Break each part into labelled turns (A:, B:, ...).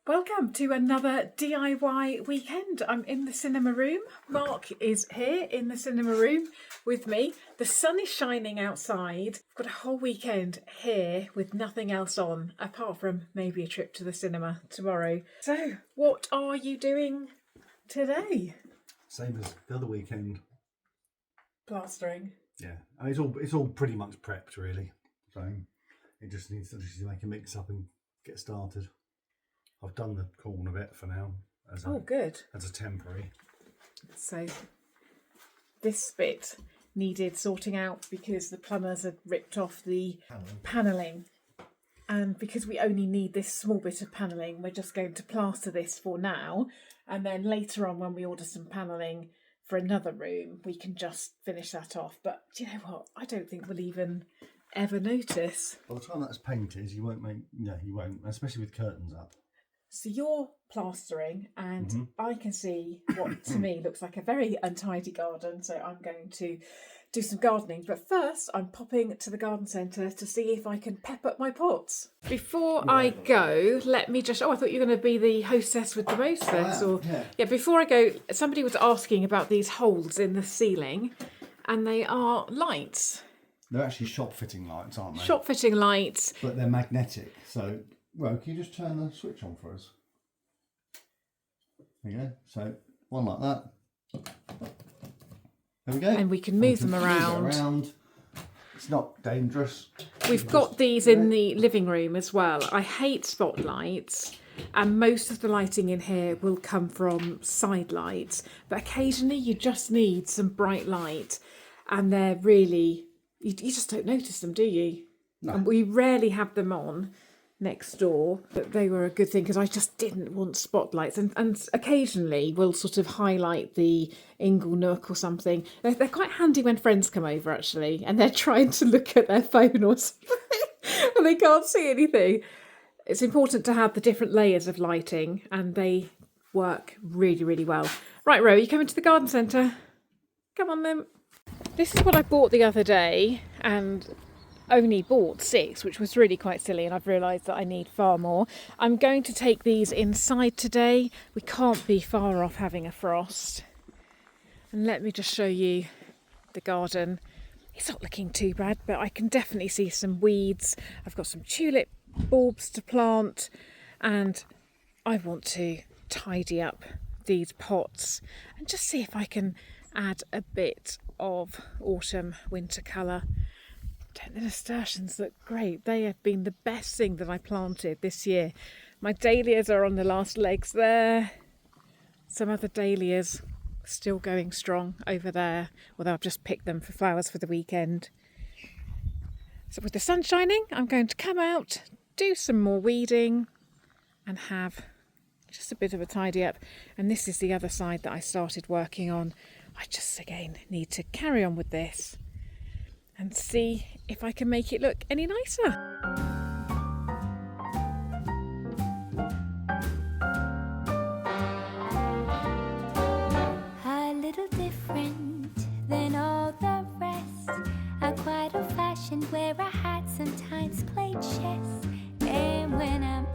A: Welcome to another DIY weekend. I'm in the cinema room. Mark is here in the cinema room with me. The sun is shining outside. I've got a whole weekend here with nothing else on, apart from maybe a trip to the cinema tomorrow. So, what are you doing today?
B: Same as the other weekend.
A: Plastering.
B: Yeah, I mean, it's all pretty much prepped really. So it just needs to make a mix up and get started. I've done the corner bit for now as a temporary.
A: So this bit needed sorting out because the plumbers had ripped off the panelling. And because we only need this small bit of panelling, we're just going to plaster this for now. And then later on, when we order some panelling for another room, we can just finish that off. But do you know what? I don't think we'll even ever notice.
B: By the time that's painted, you won't, especially with curtains up.
A: So you're plastering and I can see what to me looks like a very untidy garden. So I'm going to do some gardening. But first I'm popping to the garden centre to see if I can pep up my pots. Before I go, let me just... Oh, I thought you were going to be the hostess with the mostess. Before I go, somebody was asking about these holes in the ceiling and they are lights.
B: They're actually shop fitting lights, aren't they?
A: Shop fitting lights.
B: But they're magnetic, so... Well, can you just turn the switch on for us? There you go. So, one like that. There we go.
A: And we can move them around.
B: It's not dangerous.
A: We've got these in the living room as well. I hate spotlights, and most of the lighting in here will come from side lights. But occasionally you just need some bright light, and they're really... You just don't notice them, do you? No. And we rarely have them on next door, but they were a good thing because I just didn't want spotlights, and occasionally we'll sort of highlight the ingle nook or something. They're quite handy when friends come over actually and they're trying to look at their phone or something and they can't see anything. It's important to have the different layers of lighting and they work really, really well. Right, Ro, you coming to the garden centre? Come on then. This is what I bought the other day and only bought 6, which was really quite silly, and I've realised that I need far more. I'm going to take these inside today. We can't be far off having a frost. And let me just show you the garden. It's not looking too bad, but I can definitely see some weeds. I've got some tulip bulbs to plant, and I want to tidy up these pots and just see if I can add a bit of autumn winter colour. The nasturtiums look great. They have been the best thing that I planted this year. My dahlias are on the last legs there. Some other dahlias still going strong over there, although I've just picked them for flowers for the weekend. So with the sun shining, I'm going to come out, do some more weeding and have just a bit of a tidy up. And this is the other side that I started working on. I just, again, need to carry on with this and see if I can make it look any nicer.
C: A little different than all the rest. I'm quite old-fashioned where I had sometimes played chess. And when I'm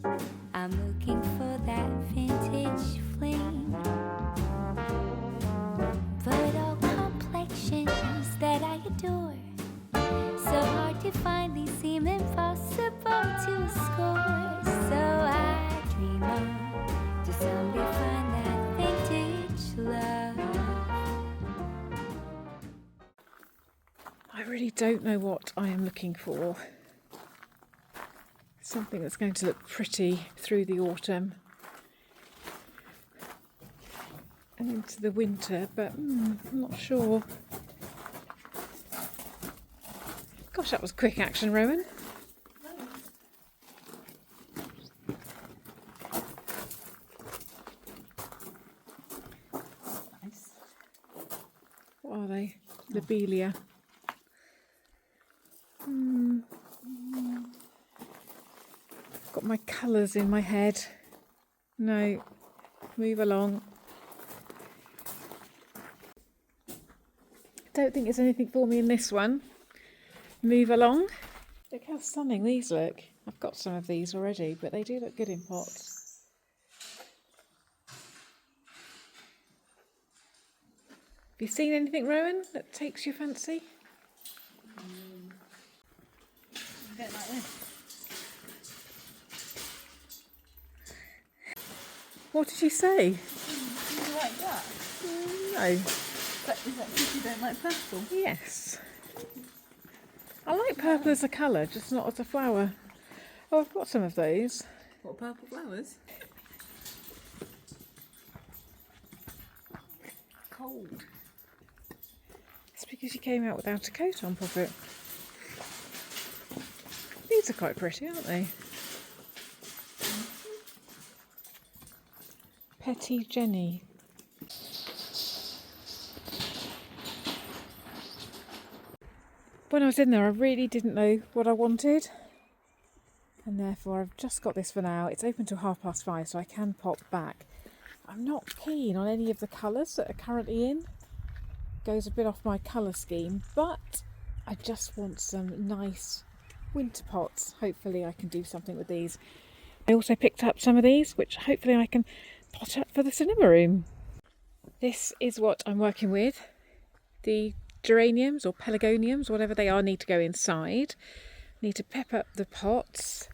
C: out, I'm looking for that vintage fling. But all complexions that I adore, so hard to find, these seem impossible to score. So I dream on to someday find that vintage love.
A: I really don't know what I am looking for. Something that's going to look pretty through the autumn and into the winter, but I'm not sure. Gosh, that was quick action, Rowan. Nice. What are they? Lobelia. Got my colours in my head. No, move along. Don't think there's anything for me in this one. Move along. Look how stunning these look. I've got some of these already, but they do look good in pots. Have you seen anything, Rowan, that takes your fancy?
D: A bit like this.
A: What did you say?
D: You like that?
A: No.
D: Is that because you don't like purple?
A: Yes. I like purple as a colour, just not as a flower. Oh, I've got some of those.
D: What, purple flowers? Cold.
A: It's because you came out without a coat on, Poppet. These are quite pretty, aren't they? Petty Jenny. When I was in there, I really didn't know what I wanted, and therefore I've just got this for now. It's open till 5:30, so I can pop back. I'm not keen on any of the colours that are currently in. Goes a bit off my colour scheme, but I just want some nice winter pots. Hopefully I can do something with these. I also picked up some of these, which hopefully I can pot up for the cinema room. This is what I'm working with. The geraniums or pelargoniums, whatever they are, need to go inside. Need to pep up the pots.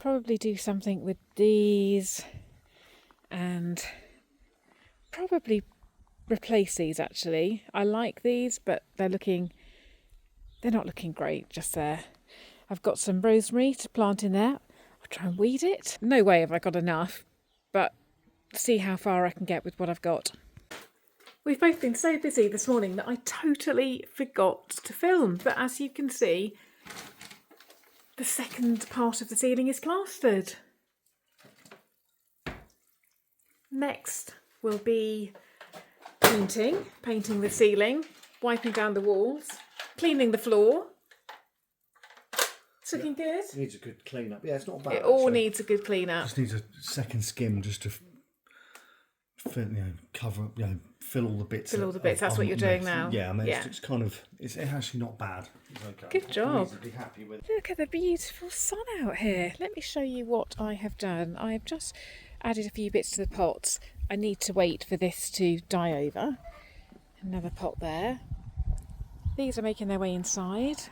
A: Probably do something with these, and probably replace these actually. I like these, but they're not looking great just there. I've got some rosemary to plant in there. I'll try and weed it. No way have I got enough, but see how far I can get with what I've got. We've both been so busy this morning that I totally forgot to film, but as you can see, the second part of the ceiling is plastered. Next will be painting the ceiling, wiping down the walls, cleaning the floor. It's looking good.
B: It needs a good clean up. Yeah, it's not bad.
A: It all needs a good clean up.
B: Just needs a second skim just to fill, cover, fill all the bits.
A: Fill all the bits. That's what you're doing now.
B: Yeah, I mean, it's kind of, it's actually not bad. It's okay.
A: Good job.
B: I'm reasonably happy with it.
A: Look at the beautiful sun out here. Let me show you what I have done. I have just added a few bits to the pots. I need to wait for this to die over. Another pot there. These are making their way inside.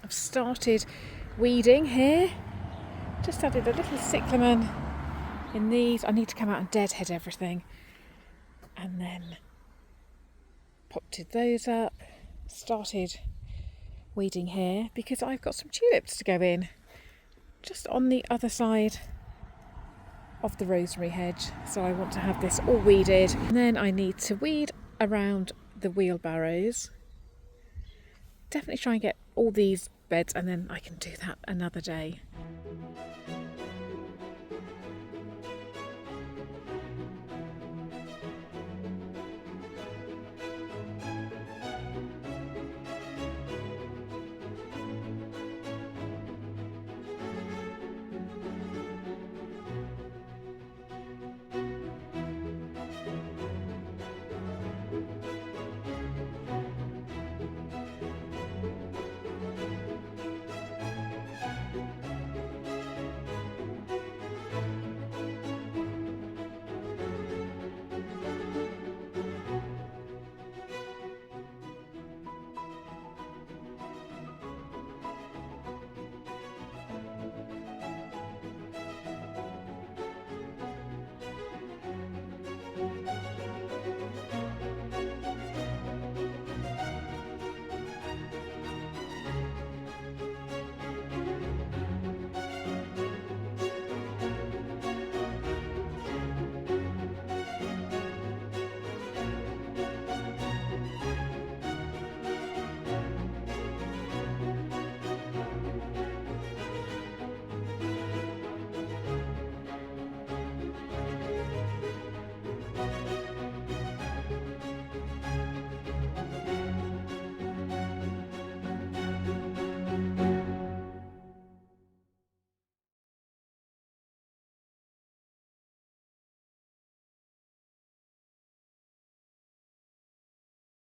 A: I've started weeding here. Just added a little cyclamen in these. I need to come out and deadhead everything. And then potted those up. Started weeding here because I've got some tulips to go in. Just on the other side of the rosemary hedge. So I want to have this all weeded. And then I need to weed around the wheelbarrows. Definitely try and get all these beds, and then I can do that another day.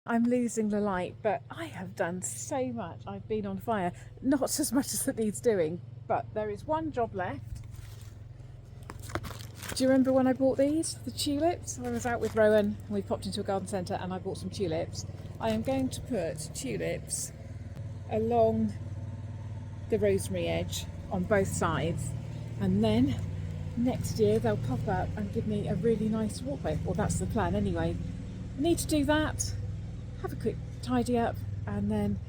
A: I'm losing the light, but I have done so much. I've been on fire. Not as much as it needs doing, but there is one job left. Do you remember when I bought these? The tulips? I was out with Rowan and we popped into a garden centre and I bought some tulips. I am going to put tulips along the rosemary edge on both sides, and then next year they'll pop up and give me a really nice walkway. Well, that's the plan anyway. I need to do that, have a quick tidy up, and then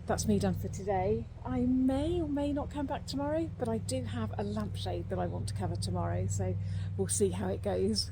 A: that's me done for today. I may or may not come back tomorrow, but I do have a lampshade that I want to cover tomorrow, so we'll see how it goes.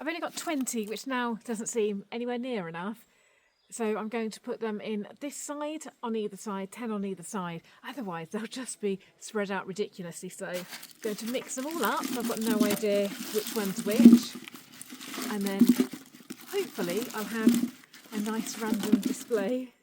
A: I've only got 20, which now doesn't seem anywhere near enough. So I'm going to put them in this side, on either side, 10 on either side. Otherwise they'll just be spread out ridiculously. So I'm going to mix them all up. I've got no idea which one's which. And then hopefully I'll have a nice random display.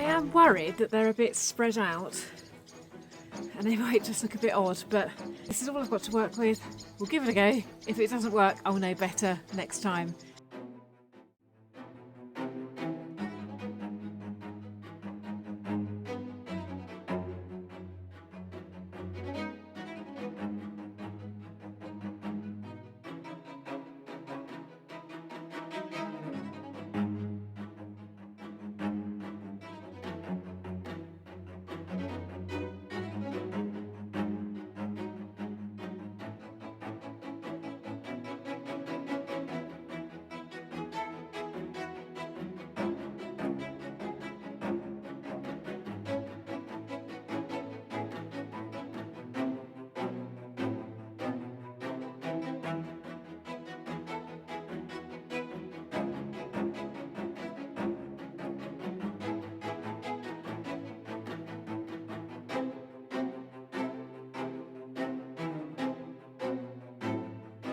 A: I'm worried that they're a bit spread out and they might just look a bit odd, but this is all I've got to work with. We'll give it a go. If it doesn't work, I'll know better next time.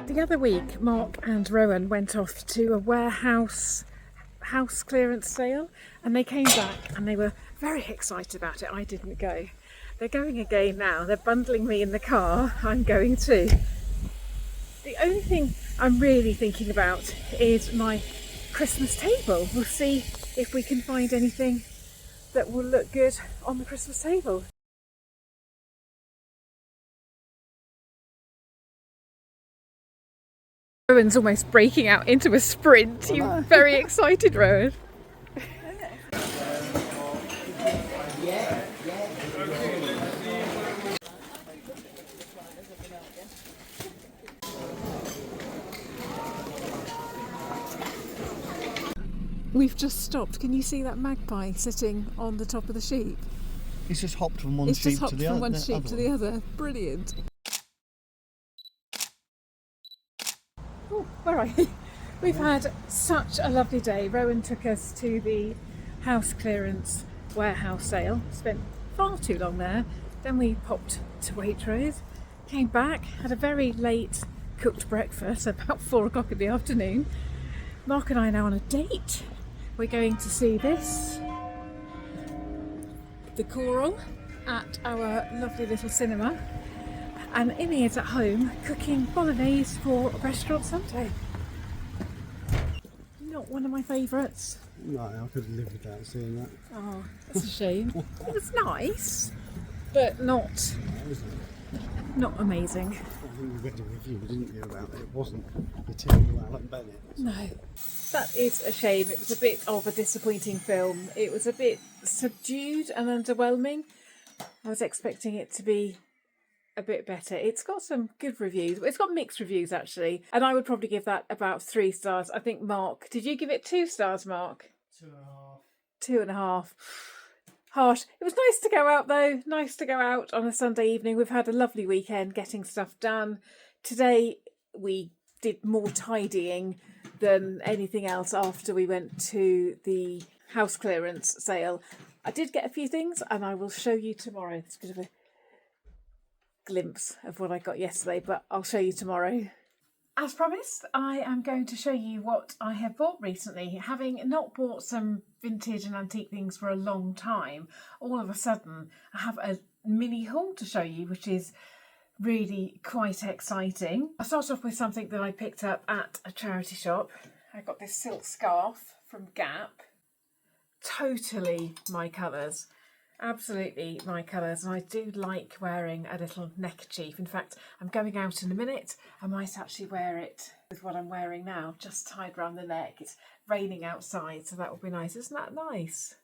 A: The other week, Mark and Rowan went off to a warehouse house clearance sale, and they came back and they were very excited about it. I didn't go. They're going again now. They're bundling me in the car. I'm going too. The only thing I'm really thinking about is my Christmas table. We'll see if we can find anything that will look good on the Christmas table. Rowan's almost breaking out into a sprint. You're very excited, Rowan. We've just stopped. Can you see that magpie sitting on the top of the sheep?
B: It's just hopped from one sheep to the other.
A: One sheep to the other. Brilliant. Oh, where are you? We've had such a lovely day. Rowan took us to the house clearance warehouse sale. Spent far too long there. Then we popped to Waitrose, came back, had a very late cooked breakfast, about 4 o'clock in the afternoon. Mark and I are now on a date. We're going to see this, the Choral, at our lovely little cinema. And Imi is at home cooking bolognese for Restaurant Sunday. Not one of my favourites.
B: No, I could live without seeing that.
A: Oh, that's a shame. It was nice, but not amazing.
B: You read a review, didn't you, about it? It wasn't Material Alan Bennett.
A: No. That is a shame. It was a bit of a disappointing film. It was a bit subdued and underwhelming. I was expecting it to be a bit better. It's got some good reviews. It's got mixed reviews, actually. And I would probably give that about 3 stars. I think Mark... Did you give it 2 stars, Mark? 2.5. 2.5. Harsh. It was nice to go out, though. Nice to go out on a Sunday evening. We've had a lovely weekend getting stuff done. Today, we did more tidying than anything else after we went to the house clearance sale. I did get a few things and I will show you tomorrow. It's a bit of a glimpse of what I got yesterday, but I'll show you tomorrow. As promised, I am going to show you what I have bought recently. Having not bought some vintage and antique things for a long time, all of a sudden I have a mini haul to show you, which is really quite exciting. I'll start off with something that I picked up at a charity shop. I got this silk scarf from Gap. Totally my colours. Absolutely my colours. And I do like wearing a little neckerchief. In fact, I'm going out in a minute. I might actually wear it with what I'm wearing now, just tied around the neck. It's raining outside, so that would be nice. Isn't that nice?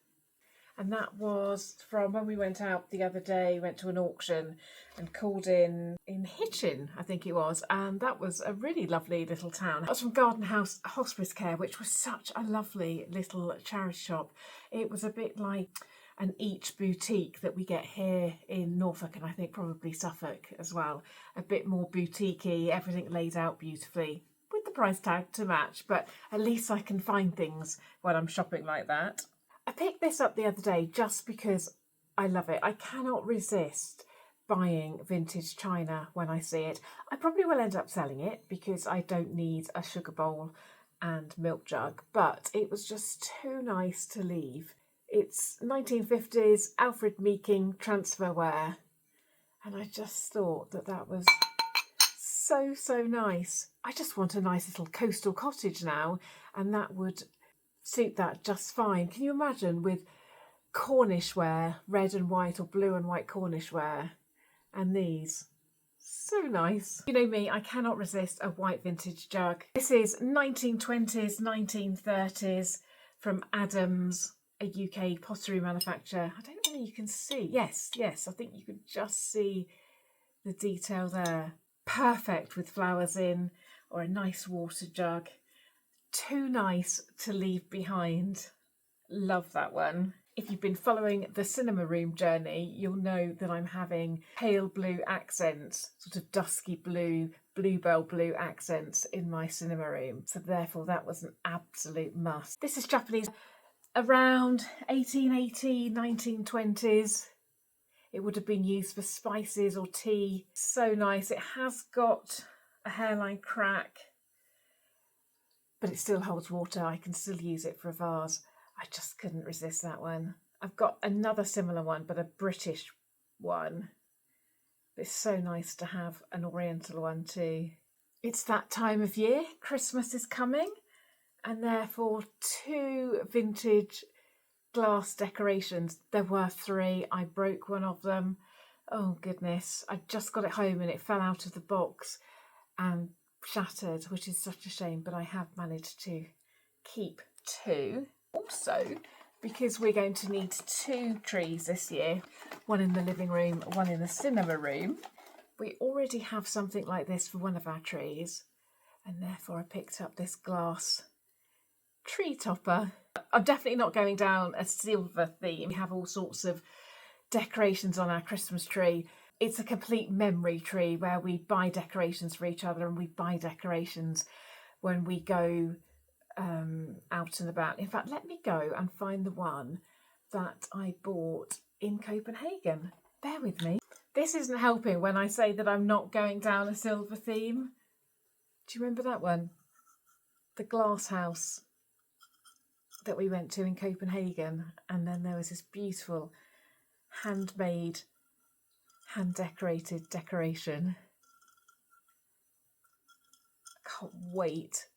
A: And that was from when we went out the other day, went to an auction and called in Hitchin, I think it was. And that was a really lovely little town. That was from Garden House Hospice Care, which was such a lovely little charity shop. It was a bit like an Each boutique that we get here in Norfolk and I think probably Suffolk as well. A bit more boutique-y, everything laid out beautifully with the price tag to match. But at least I can find things when I'm shopping like that. I picked this up the other day just because I love it. I cannot resist buying vintage china when I see it. I probably will end up selling it because I don't need a sugar bowl and milk jug, but it was just too nice to leave. It's 1950s Alfred Meeking transferware, and I just thought that that was so nice. I just want a nice little coastal cottage now, and that would suit that just fine. Can you imagine with Cornish ware, red and white or blue and white Cornish ware, and these? So nice. You know me, I cannot resist a white vintage jug. This is 1920s, 1930s from Adams, a UK pottery manufacturer. I don't know whether you can see. Yes, I think you can just see the detail there. Perfect with flowers in, or a nice water jug. Too nice to leave behind. Love that one. If you've been following the cinema room journey, you'll know that I'm having pale blue accents, sort of dusky blue, bluebell blue accents in my cinema room. So therefore that was an absolute must. This is Japanese, around 1880, 1920s. It would have been used for spices or tea. So nice. It has got a hairline crack, but it still holds water. I can still use it for a vase. I just couldn't resist that one. I've got another similar one, but a British one. It's so nice to have an Oriental one too. It's that time of year. Christmas is coming, and therefore 2 vintage glass decorations. There were 3. I broke one of them. Oh goodness. I just got it home and it fell out of the box and shattered, which is such a shame, but I have managed to keep 2. Also, because we're going to need 2 trees this year, one in the living room, one in the cinema room, we already have something like this for one of our trees, and therefore I picked up this glass tree topper. I'm definitely not going down a silver theme. We have all sorts of decorations on our Christmas tree. It's a complete memory tree where we buy decorations for each other, and we buy decorations when we go out and about. In fact, let me go and find the one that I bought in Copenhagen. Bear with me. This isn't helping when I say that I'm not going down a silver theme. Do you remember that one? The glass house that we went to in Copenhagen, and then there was this beautiful handmade, hand-decorated decoration. I can't wait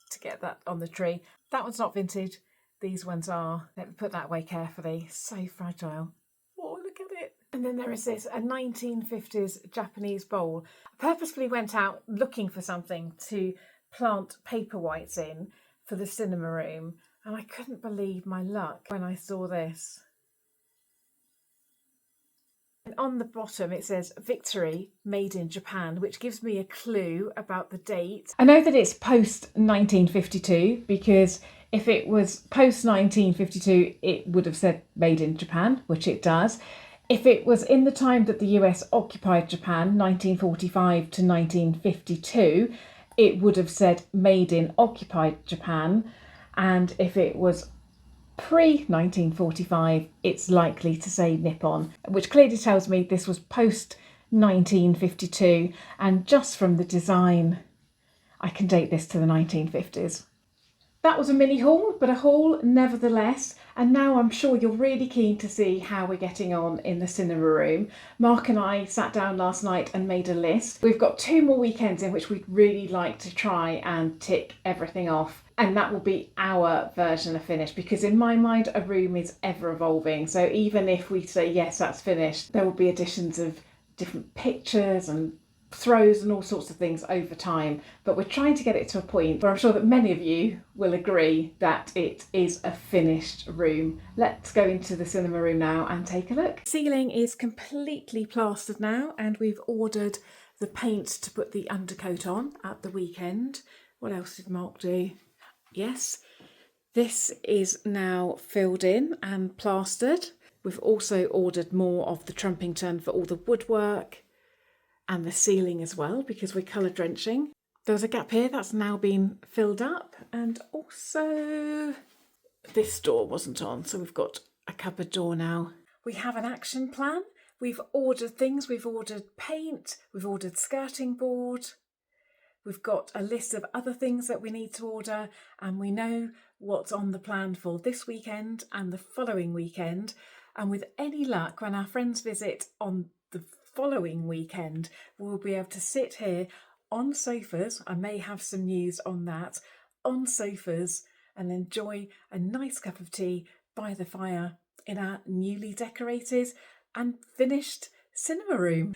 A: to get that on the tree. That one's not vintage, these ones are. Let me put that away carefully. So fragile. Oh, look at it. And then there is this, a 1950s Japanese bowl. I purposefully went out looking for something to plant paper whites in for the cinema room, and I couldn't believe my luck when I saw this. And on the bottom it says Victory, made in Japan, which gives me a clue about the date. I know that it's post 1952 because if it was post 1952 it would have said made in Japan, which it does. If it was in the time that the US occupied Japan, 1945 to 1952, it would have said made in occupied Japan. And if it was pre-1945, it's likely to say Nippon, which clearly tells me this was post-1952. And just from the design, I can date this to the 1950s. That was a mini haul, but a haul nevertheless. And now I'm sure you're really keen to see how we're getting on in the cinema room. Mark and I sat down last night and made a list. We've got 2 more weekends in which we'd really like to try and tick everything off. And that will be our version of finished, because in my mind, a room is ever evolving. So even if we say, yes, that's finished, there will be additions of different pictures and throws and all sorts of things over time, but we're trying to get it to a point where I'm sure that many of you will agree that it is a finished room. Let's go into the cinema room now and take a look. Ceiling is completely plastered now, and we've ordered the paint to put the undercoat on at the weekend. What else did Mark do? Yes, this is now filled in and plastered. We've also ordered more of the Trumpington for all the woodwork and the ceiling as well, because we're colour drenching. There was a gap here that's now been filled up, and also this door wasn't on, so we've got a cupboard door now. We have an action plan. We've ordered things. We've ordered paint, we've ordered skirting board, we've got a list of other things that we need to order, and we know what's on the plan for this weekend and the following weekend. And with any luck, when our friends visit on the following weekend, we'll be able to sit here on sofas. I may have some news on that, on sofas, and enjoy a nice cup of tea by the fire in our newly decorated and finished cinema room.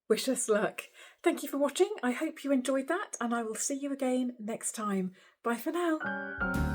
A: Wish us luck. Thank you for watching. I hope you enjoyed that, and I will see you again next time. Bye for now.